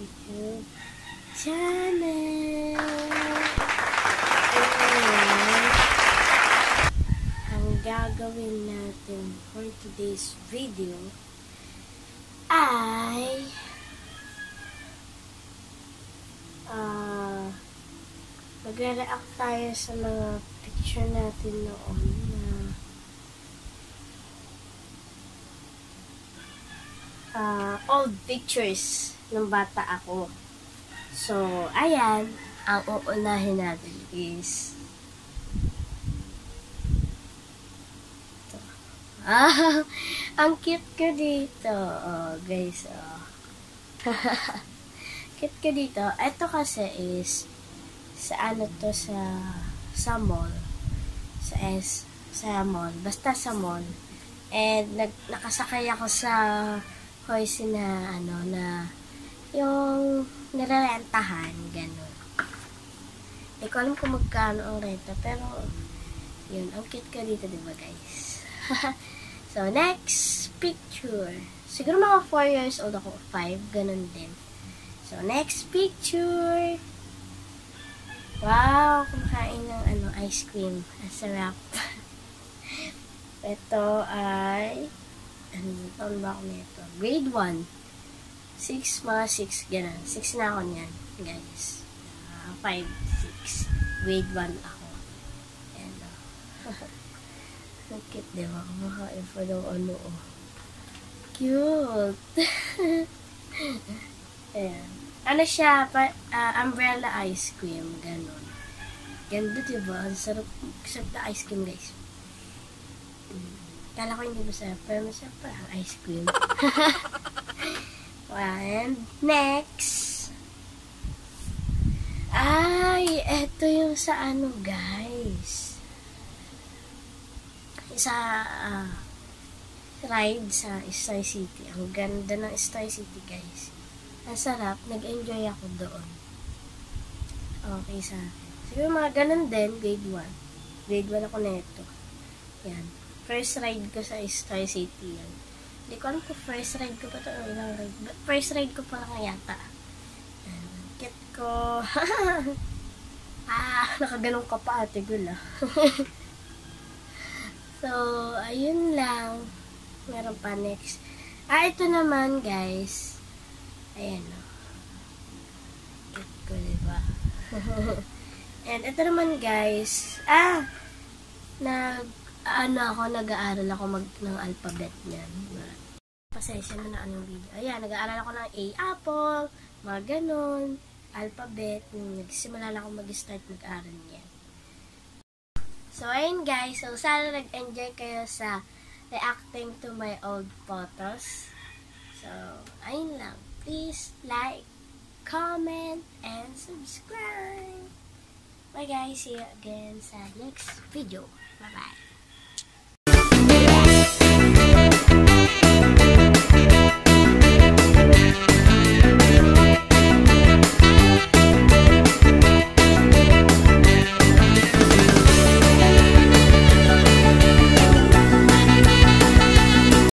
YouTube channel. Ang gagawin natin for today's video ay magre-react tayo sa mga picture natin noon na old pictures ng bata ako. So, ayan, ang uunahin natin is ito. Ang cute ko dito. Oh, guys, cute ko dito. Ito kasi is sa ano to, sa mall. Sa mall. Basta sa mall. And nakasakay ako sa hoist na na yung nirerentahan, gano'n. Hindi ko alam kung magkano ang renta, pero yun, ang cute ka dito, diba guys? So, next picture. Siguro mga 4 years old ako, 5, ganun din. So, next picture. Wow, kumakain ng ice cream. Ang sarap. Ito ay taon ba ako nito? Grade 1. 6, mga 6, gano'n. 6 na ako niyan, guys. 5, 6. Grade 1 ako. And, ang cute, diba? Kumakain pa ng Cute! Ayan. Ano siya? Umbrella ice cream. Ganon. Ganda, diba? Ang sarap na ice cream, guys. Kala ko hindi masarap, pero masarap pa ang ice cream. And next. Ay, eto yung sa guys. Sa ride sa Star City. Ang ganda ng Star City, guys. Ang sarap. Nag-enjoy ako doon. Okay sa akin. Siguro mga ganun din, grade 1. Grade 1 ako neto. Yan. First ride ko sa Star City yan. Hindi ko alam kung first ride ko pa ito o ilang ride. But first ride ko pa lang yata. Yan. Kit ko. Nakaganong ka pa, ate gula. So, ayun lang. Meron pa next. Ito naman, guys. Ayan, cute ko, diba? And ito naman, guys. Nag-aaral ako ng alphabet niyan. Pasensya na yung video. Ayan, nag-aaral ako ng A, apple, mga ganon, alphabet. Nagsimula lang ako mag-start mag-aaral niyan. So, ayun guys. So, sana nag-enjoy kayo sa reacting to my old photos. So, ayun lang. Please like, comment, and subscribe. Bye guys. See you again sa next video. Bye-bye.